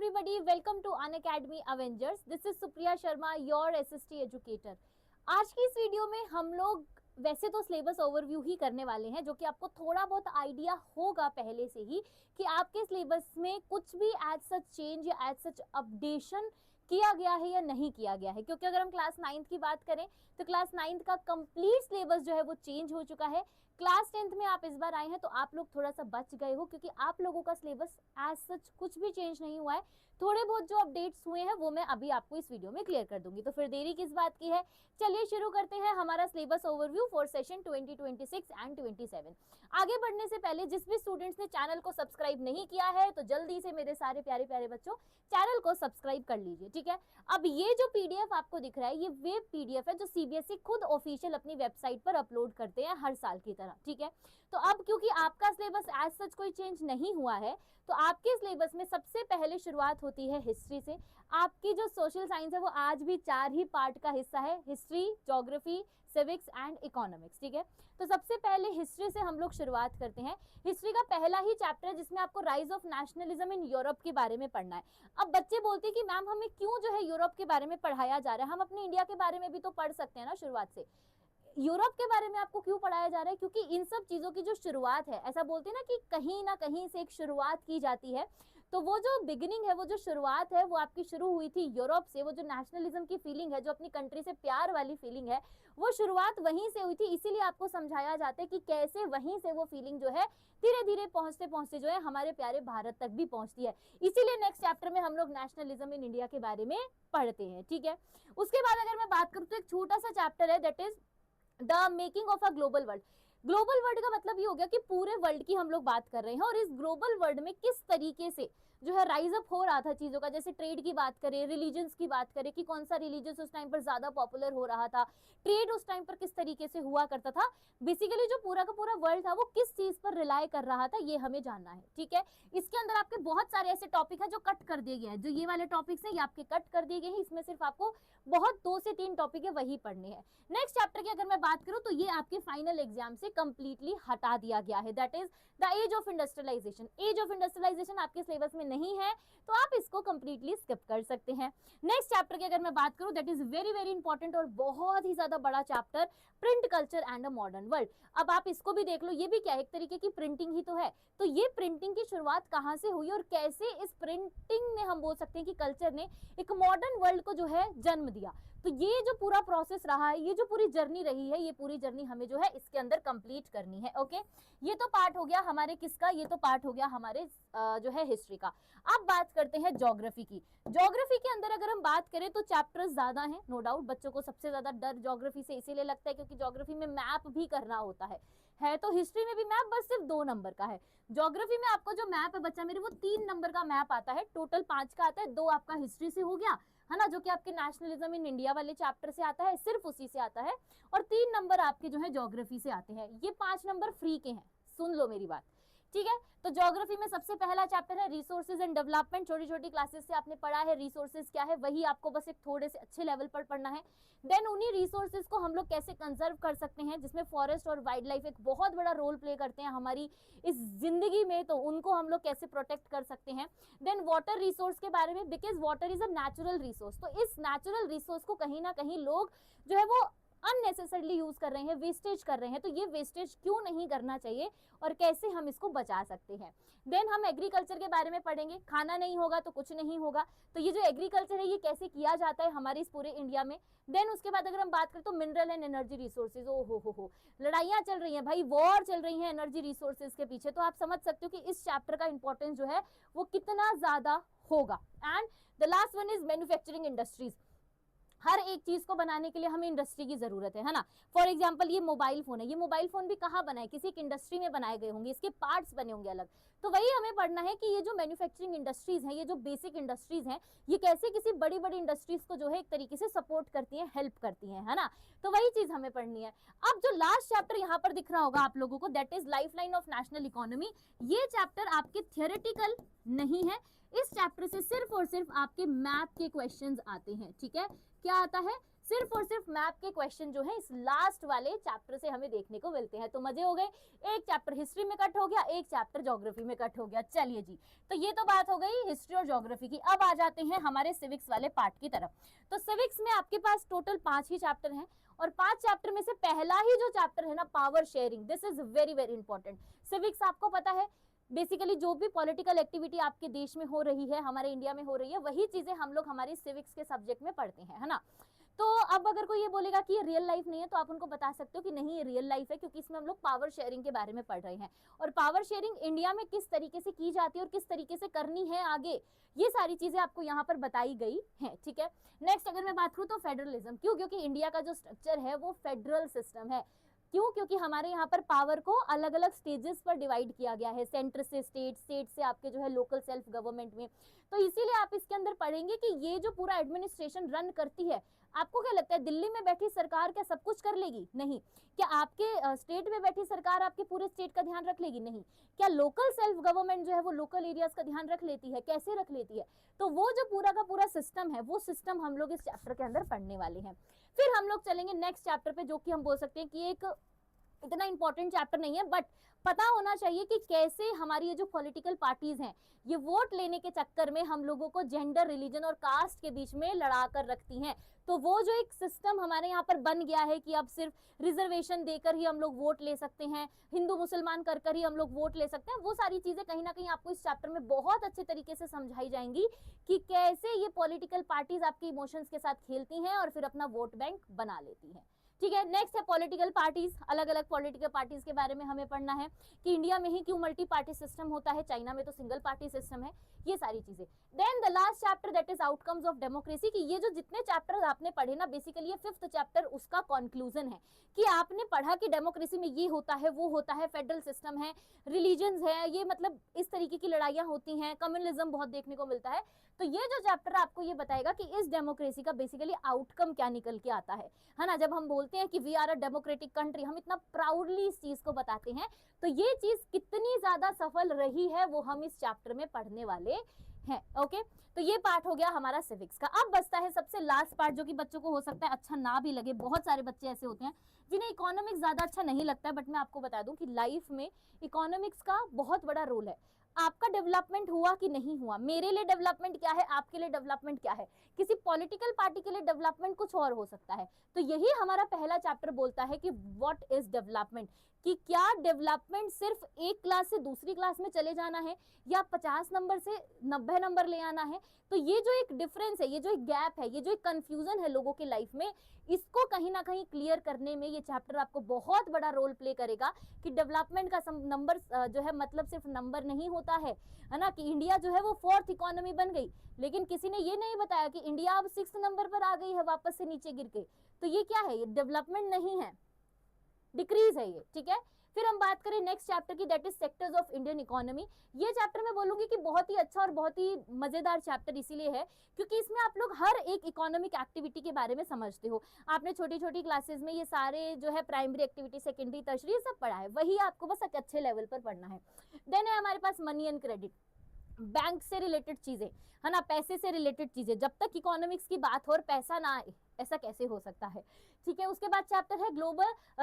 everybody, welcome to Unacademy Avengers. This is Supriya Sharma, your SST educator. आज की इस video में हम लोग वैसे तो सिलेबस ओवरव्यू ही करने वाले हैं, जो कि आपको थोड़ा बहुत आइडिया होगा पहले से ही कि आपके सिलेबस में कुछ भी एज सच चेंज या एज सच अपडेशन किया गया है या नहीं किया गया है। क्योंकि अगर हम क्लास 9th की बात करें तो क्लास 9th का कंप्लीट सिलेबस जो है वो चेंज हो चुका है। क्लास 10th में आप इस बार आए हैं तो आप लोग थोड़ा सा बच गए हो, क्योंकि आप लोगों का सिलेबस एज सच कुछ भी चेंज नहीं हुआ है। थोड़े बहुत जो अपडेट्स हुए हैं वो मैं अभी आपको इस वीडियो में क्लियर कर दूंगी। तो फिर देरी किस बात की है, चलिए शुरू करते हैं हमारा syllabus overview for session 2026 and 27। आगे बढ़ने से पहले जिस भी स्टूडेंट्स ने चैनल को सब्सक्राइब नहीं किया है तो जल्दी से मेरे सारे प्यारे प्यारे बच्चों चैनल को सब्सक्राइब कर लीजिए, ठीक है। अब ये जो पीडीएफ आपको दिख रहा है ये वेब पीडीएफ है जो सीबीएसई खुद ऑफिशियल अपनी वेबसाइट पर अपलोड करते हैं हर साल की तरह, ठीक है। तो अब क्योंकि आपका सिलेबस एज सच कोई चेंज नहीं हुआ है तो आपके सिलेबस में सबसे पहले शुरुआत होती है हिस्ट्री से। आपकी जो सोशल साइंस है वो आज भी 4 ही पार्ट का हिस्सा है, history, geography, civics and economics, ठीक है। तो सबसे पहले हिस्ट्री से हम लोग शुरुआत करते हैं। हिस्ट्री का पहला ही चैप्टर है जिसमें आपको rise of nationalism in Europe के बारे में पढ़ना है। अब बच्चे बोलते हैं कि मैम हमें क्यों जो है यूरोप के बारे में पढ़ाया जा रहा है, हम अपने इंडिया के बारे में भी तो पढ़ सकते हैं ना शुरुआत से। यूरोप के बारे में आपको क्यों पढ़ाया जा रहा है, क्योंकि इन सब चीजों की जो शुरुआत है, ऐसा बोलते हैं ना कहीं से एक शुरुआत की जाती है। तो वो जो बिगिनिंग है, वो जो शुरुआत है वो आपकी शुरू हुई थी यूरोप से। वो जो नेशनलिज्म की फीलिंग है, जो अपनी कंट्री से प्यार वाली फीलिंग है, वो शुरुआत वहीं से हुई थी। इसीलिए आपको समझाया जाता है कि कैसे वहीं से वो फीलिंग जो है धीरे धीरे पहुंचते पहुंचते जो है हमारे प्यारे भारत तक भी पहुंचती है। इसीलिए नेक्स्ट चैप्टर में हम लोग नेशनलिज्म इन इंडिया के बारे में पढ़ते हैं, ठीक है। उसके बाद अगर मैं बात करूं तो एक छोटा सा चैप्टर है, that is the making of a global world. Global world का मतलब ये हो गया कि पूरे वर्ल्ड की हम लोग बात कर रहे हैं और इस ग्लोबल वर्ल्ड में किस तरीके से जो है राइज अप हो रहा था चीजों का। जैसे ट्रेड की बात करें, रिलीजन्स की बात करें कि कौन सा रिलीजन उस टाइम पर ज्यादा पॉपुलर हो रहा था, ट्रेड उस टाइम पर किस तरीके से हुआ करता था। बेसिकली जो पूरा का पूरा वर्ल्ड था वो किस चीज पर रिलाई कर रहा था, ये हमें जानना है, ठीक है। इसके अंदर आपके बहुत सारे ऐसे टॉपिक है जो कट कर दिए गए हैं। जो ये वाले टॉपिक्स हैं ये आपके कट कर दिए गए हैं। इसमें सिर्फ आपको बहुत 2 से 3 टॉपिक है वही पढ़ने हैं। नेक्स्ट चैप्टर की अगर मैं बात करूं तो ये आपके फाइनल एग्जाम से कंप्लीटली हटा दिया गया है, that is the age of industrialisation. Age of industrialisation आपके सिलेबस में नहीं है तो आप इसको कंप्लीटली स्किप कर सकते हैं। नेक्स्ट चैप्टर की अगर मैं बात करूं, that is very very important और बहुत ही ज्यादा बड़ा chapter, print culture and a modern world. अब आप इसको भी देख लो, ये भी क्या एक तरीके की प्रिंटिंग ही तो है। तो ये प्रिंटिंग की शुरुआत कहां से हुई और कैसे इस प्रिंटिंग ने, हम बोल सकते हैं कि कल्चर ने एक मॉडर्न वर्ल्ड को जो है जन्म दिया। तो ये जो पूरा प्रोसेस रहा है, ये जो पूरी जर्नी रही है, ये पूरी जर्नी हमें जो है इसके अंदर कंप्लीट करनी है, ओके। ये तो पार्ट हो गया हमारे किसका, ये तो पार्ट हो गया हमारे जो है हिस्ट्री का। अब बात करते हैं ज्योग्राफी की। ज्योग्राफी के अंदर अगर हम बात करें तो चैप्टर्स ज्यादा हैं, नो डाउट। बच्चों को सबसे ज्यादा डर ज्योग्राफी से इसीलिए लगता है क्योंकि ज्योग्राफी में मैप भी करना होता है तो हिस्ट्री में भी मैप बस सिर्फ 2 नंबर का है। ज्योग्राफी में आपको जो मैप है बच्चा मेरे, वो 3 नंबर का मैप आता है, टोटल 5 का आता है। 2 आपका हिस्ट्री से हो गया है ना, जो कि आपके नेशनलिज्म इन इंडिया वाले चैप्टर से आता है, सिर्फ उसी से आता है। और 3 नंबर आपके जो है ज्योग्राफी से आते हैं। ये 5 नंबर फ्री के हैं, सुन लो मेरी बात, ठीक है। तो ज्योग्राफी में सबसे पहला चैप्टर है रिसोर्सेज एंड डेवलपमेंट। छोटी छोटी क्लासेस से आपने पढ़ा है रिसोर्सेज क्या है, वही आपको बस एक थोड़े से अच्छे लेवल पर पढ़ना है। देन उन्हीं रिसोर्सेज को हम लोग कैसे कंजर्व कर सकते हैं, जिसमें फॉरेस्ट और वाइल्ड लाइफ एक बहुत बड़ा रोल प्ले करते हैं हमारी इस जिंदगी में, तो उनको हम लोग कैसे प्रोटेक्ट कर सकते हैं। देन वाटर रिसोर्स के बारे में, because water is a natural resource. तो इस नेचुरल रिसोर्स को कहीं ना कहीं लोग जो है वो अननेसेसरली यूज कर रहे हैं, वेस्टेज कर रहे हैं। तो ये वेस्टेज क्यों नहीं करना चाहिए और कैसे हम इसको बचा सकते हैं। देन हम एग्रीकल्चर के बारे में पढ़ेंगे, खाना नहीं होगा तो कुछ नहीं होगा। तो ये जो एग्रीकल्चर है ये कैसे किया जाता है हमारे इस पूरे इंडिया में। देन उसके बाद अगर हम बात करें तो मिनरल एंड एनर्जी रिसोर्सेज, ओ हो लड़ाइयां चल रही हैं भाई, वॉर चल रही है एनर्जी रिसोर्सेज के पीछे। तो आप समझ सकते हो कि इस चैप्टर का इंपॉर्टेंस जो है वो कितना ज्यादा होगा। And the last one is manufacturing industries. हर एक चीज को बनाने के लिए हमें इंडस्ट्री की जरूरत है ना। फॉर एग्जांपल ये मोबाइल फोन है, ये मोबाइल फोन भी कहाँ बना है, किसी एक इंडस्ट्री में बनाए गए होंगे, इसके पार्ट्स बने होंगे अलग। तो वही हमें पढ़ना है कि ये जो मैन्युफैक्चरिंग इंडस्ट्रीज हैं, ये जो बेसिक इंडस्ट्रीज हैं, ये कैसे किसी बड़ी बड़ी इंडस्ट्रीज को जो है एक तरीके से सपोर्ट करती हैं, हेल्प करती हैं, है ना। तो वही चीज हमें पढ़नी है। अब जो लास्ट चैप्टर यहाँ पर दिख रहा होगा आप लोगों को, that is life line of national economy. ये चैप्टर आपके थियोरेटिकल नहीं है, इस चैप्टर से सिर्फ और सिर्फ आपके मैथ के क्वेश्चंस आते हैं, ठीक है। क्या आता है? सिर्फ और सिर्फ मैथ के क्वेश्चन जो है इस लास्ट वाले चैप्टर से हमें देखने को मिलते हैं। तो मजे हो गए, एक चैप्टर हिस्ट्री में कट हो गया, एक चैप्टर ज्योग्राफी में कट हो गया। चलिए जी, तो ये तो बात हो गई हिस्ट्री और ज्योग्राफी की। अब आ जाते हैं हमारे सिविक्स वाले पार्ट की तरफ। तो सिविक्स में आपके पास टोटल 5 ही चैप्टर हैं, और 5 चैप्टर में से पहला ही जो चैप्टर है ना, power sharing, this is very very important. Civics आपको पता है बेसिकली जो भी पॉलिटिकल एक्टिविटी आपके देश में हो रही है, हमारे इंडिया में हो रही है, वही चीजें हम लोग हमारी सिविक्स के सब्जेक्ट में पढ़ते हैं, है ना। तो अब अगर कोई ये बोलेगा कि ये रियल लाइफ नहीं है, तो आप उनको बता सकते हो कि नहीं, ये रियल लाइफ है, क्योंकि इसमें हम लोग पावर शेयरिंग के बारे में पढ़ रहे हैं। और पावर शेयरिंग इंडिया में किस तरीके से की जाती है और किस तरीके से करनी है आगे, ये सारी चीजें आपको यहाँ पर बताई गई हैं, ठीक है। नेक्स्ट अगर मैं बात करूँ तो फेडरलिज्म, क्यों? क्योंकि इंडिया का जो स्ट्रक्चर है वो फेडरल सिस्टम है। क्यों? क्योंकि हमारे यहाँ पर पावर को अलग अलग स्टेजेस पर डिवाइड किया गया है, सेंटर से स्टेट, स्टेट से आपके जो है लोकल सेल्फ गवर्नमेंट में। तो इसीलिए आप इसके अंदर पढ़ेंगे कि ये जो पूरा एडमिनिस्ट्रेशन रन करती है, आपको क्या लगता है दिल्ली में बैठी सरकार क्या सब कुछ कर लेगी? नहीं। क्या आपके स्टेट में बैठी सरकार आपके पूरे स्टेट का ध्यान रख लेगी? नहीं। क्या लोकल सेल्फ गवर्नमेंट जो है वो लोकल एरियाज का ध्यान रख लेती है? कैसे रख लेती है? तो वो जो पूरा का पूरा सिस्टम है, वो सिस्टम हम लोग इस चैप्टर के अंदर पढ़ने वाले हैं। फिर हम लोग चलेंगे नेक्स्ट चैप्टर पे, जो कि हम बोल सकते हैं कि एक इतना इंपॉर्टेंट चैप्टर नहीं है, बट पता होना चाहिए कि कैसे हमारी ये जो पॉलिटिकल पार्टीज हैं, ये वोट लेने के चक्कर में हम लोगों को जेंडर, रिलीजन और कास्ट के बीच में लड़ा कर रखती हैं। तो वो जो एक सिस्टम हमारे यहाँ पर बन गया है कि अब सिर्फ रिजर्वेशन देकर ही हम लोग वोट ले सकते हैं, हिंदू मुसलमान कर कर ही हम लोग वोट ले सकते हैं, वो सारी चीजें कहीं ना कहीं आपको इस चैप्टर में बहुत अच्छे तरीके से समझाई जाएंगी कि कैसे ये पॉलिटिकल पार्टीज आपके इमोशंस के साथ खेलती हैं और फिर अपना वोट बैंक बना लेती हैं, ठीक है। नेक्स्ट है पॉलिटिकल पार्टीज। अलग अलग पॉलिटिकल पार्टीज के बारे में हमें पढ़ना है कि इंडिया में ही क्यों मल्टी पार्टी सिस्टम होता है, चाइना में तो सिंगल पार्टी सिस्टम है, ये सारी चीजें। Then the last chapter that is outcomes of democracy, कि ये जो जितने चैप्टर आपने पढ़े ना, बेसिकली ये 5th चैप्टर उसका कंक्लूजन है कि आपने पढ़ा कि डेमोक्रेसी में ये होता है, वो होता है, फेडरल सिस्टम है, रिलीजन्स है, ये मतलब इस तरीके की लड़ाइयां होती हैं, कम्युनलिज्म बहुत देखने को मिलता है। तो ये जो चैप्टर आपको ये बताएगा कि इस डेमोक्रेसी का बेसिकली आउटकम क्या निकल के आता है ना। जब हम बोलते हैं कि we are a democratic country, हम इतना प्राउडली इस चीज को बताते हैं, तो ये चीज कितनी ज्यादा सफल रही है वो हम इस चैप्टर में पढ़ने वाले हैं, ओके। तो ये पार्ट हो गया हमारा सिविक्स का। अब बचता है सबसे लास्ट पार्ट, जो कि बच्चों को हो सकता है अच्छा ना भी लगे। बहुत सारे बच्चे ऐसे होते हैं जिन्हें इकोनॉमिक्स ज्यादा अच्छा नहीं लगता है, बट मैं आपको बता दूं कि लाइफ में इकोनॉमिक्स का बहुत बड़ा रोल है। आपका डेवलपमेंट हुआ कि नहीं हुआ, मेरे लिए डेवलपमेंट क्या है, आपके लिए डेवलपमेंट क्या है, किसी पॉलिटिकल पार्टी के लिए डेवलपमेंट कुछ और हो सकता है। तो यही हमारा पहला चैप्टर बोलता है कि व्हाट इज डेवलपमेंट, कि क्या डेवलपमेंट सिर्फ एक क्लास से दूसरी क्लास में चले जाना है या 50 नंबर से 90 नंबर ले आना है। तो ये जो एक डिफरेंस है, ये जो एक गैप है, ये जो एक कंफ्यूजन है लोगों के लाइफ में, इसको कहीं ना कहीं क्लियर करने में ये चैप्टर आपको बहुत बड़ा रोल प्ले करेगा कि डेवलपमेंट का नंबर जो है मतलब सिर्फ नंबर नहीं होता है ना। कि इंडिया जो है वो 4th इकोनॉमी बन गई, लेकिन किसी ने ये नहीं बताया कि इंडिया अब 6th नंबर पर आ गई है वापस से नीचे गिर के। तो ये क्या है? ये डेवलपमेंट नहीं है, डिक्रीज है ये, ठीक है। फिर हम बात करें नेक्स्ट चैप्टर की, that is sectors of Indian economy. ये चैप्टर मैं बोलूंगी कि बहुत ही अच्छा और बहुत ही मजेदार चैप्टर इसीलिए है क्योंकि इसमें आप लोग हर एक इकोनॉमिक एक्टिविटी के बारे में समझते हो। आपने छोटी छोटी क्लासेस में ये सारे जो है प्राइमरी एक्टिविटी, सेकेंडरी, टर्शरी, सब पढ़ा है, वही आपको बस एक अच्छे लेवल पर पढ़ना है। देन है हमारे पास मनी एंड क्रेडिट, बैंक से रिलेटेड चीजें, है ना, पैसे से रिलेटेड चीजें। जब तक इकोनॉमिक्स की बात हो और पैसा ना आए, ऐसा कैसे हो सकता है, ठीक है। उसके बाद चैप्टर है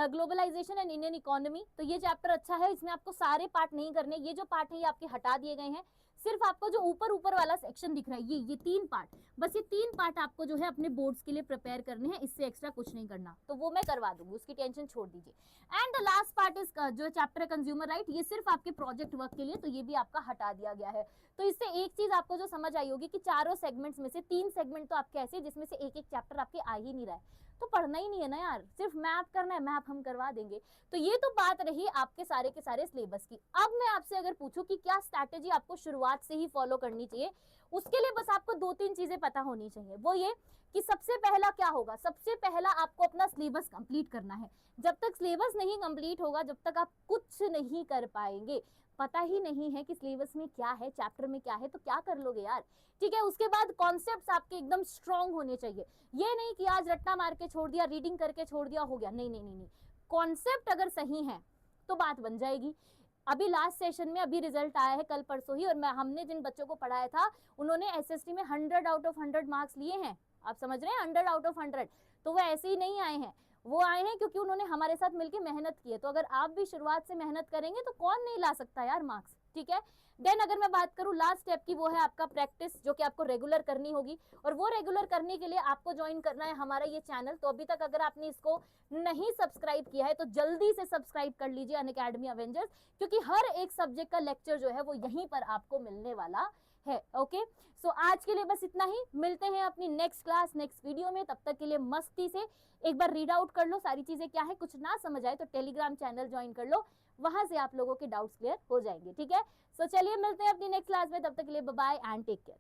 ग्लोबलाइजेशन एंड इंडियन इकोनॉमी। तो ये चैप्टर अच्छा है, इसमें आपको सारे पार्ट नहीं करने, ये जो पार्ट है ये आपके हटा दिए गए हैं। सिर्फ आपको जो ऊपर ऊपर वाला सेक्शन दिख रहा है, ये 3 पार्ट, बस ये 3 पार्ट आपको जो है अपने बोर्ड्स के लिए प्रिपेयर करने हैं, इससे एक्स्ट्रा कुछ नहीं करना। तो वो मैं करवा दूंगी, उसकी टेंशन छोड़ दीजिए। And the last part is जो चैप्टर है कंज्यूमर राइट, ये सिर्फ आपके प्रोजेक्ट वर्क के लिए, तो ये भी आपका हटा दिया गया है। तो इससे एक चीज आपको जो समझ आई होगी कि चारों सेगमेंट्स में से 3 सेगमेंट तो आपके ऐसे जिसमें से एक चैप्टर आपके आ ही नहीं रहा है, तो पढ़ना ही नहीं है ना यार, सिर्फ मैप करना है, मैप हम करवा देंगे। तो ये तो बात रही आपके सारे के सारे सिलेबस की। अब मैं आपसे अगर पूछूं कि क्या स्ट्रैटेजी आपको शुरुआत से ही फॉलो करनी चाहिए, उसके लिए बस आपको 2-3 चीजें पता होनी चाहिए। वो ये कि सबसे पहला क्या होगा, सबसे पहला आपको अपना सिलेबस कंप्लीट करना है। जब तक सिलेबस नहीं कंप्लीट होगा, जब तक आप कुछ नहीं कर पाएंगे। पता ही नहीं है कि सिलेबस में क्या है, चैप्टर में क्या है, तो क्या कर लोगे यार, ठीक है। उसके बाद कॉन्सेप्ट्स आपके एकदम स्ट्रांग होने चाहिए। ये नहीं कि आज रट्टा मार के छोड़ दिया, रीडिंग करके छोड़ दिया, हो गया, नहीं नहीं नहीं नहीं। कॉन्सेप्ट अगर सही है तो बात बन जाएगी। अभी लास्ट सेशन में अभी रिजल्ट आया है कल परसों ही, और हमने जिन बच्चों को पढ़ाया था उन्होंने एसएसटी में 100 आउट ऑफ 100 मार्क्स लिए हैं। आप समझ रहे हैं, 100 आउट ऑफ 100। तो वो ऐसे ही नहीं आए हैं, वो आए हैं क्योंकि उन्होंने हमारे साथ मिलकर मेहनत की है। तो अगर आप भी शुरुआत से मेहनत करेंगे तो कौन नहीं ला सकता यार मार्क्स, ठीक है। देन अगर मैं बात करूं लास्ट स्टेप की, वो है आपका प्रैक्टिस, जो कि आपको रेगुलर करनी होगी। और वो रेगुलर करने के लिए आपको ज्वाइन करना है हमारा ये चैनल। तो अभी तक अगर आपने इसको नहीं सब्सक्राइब किया है तो जल्दी से सब्सक्राइब कर लीजिए अनअकैडमी अवेंजर्स, क्योंकि हर एक सब्जेक्ट का लेक्चर जो है वो यहीं पर आपको मिलने वाला है। ओके, सो आज के लिए बस इतना ही। मिलते हैं अपनी नेक्स्ट क्लास, नेक्स्ट वीडियो में। तब तक के लिए मस्ती से एक बार रीड आउट कर लो सारी चीजें क्या है। कुछ ना समझ आए तो टेलीग्राम चैनल ज्वाइन कर लो, वहां से आप लोगों के डाउट्स क्लियर हो जाएंगे, ठीक है। सो चलिए मिलते हैं अपनी नेक्स्ट क्लास में, तब तक के लिए bye bye and take care.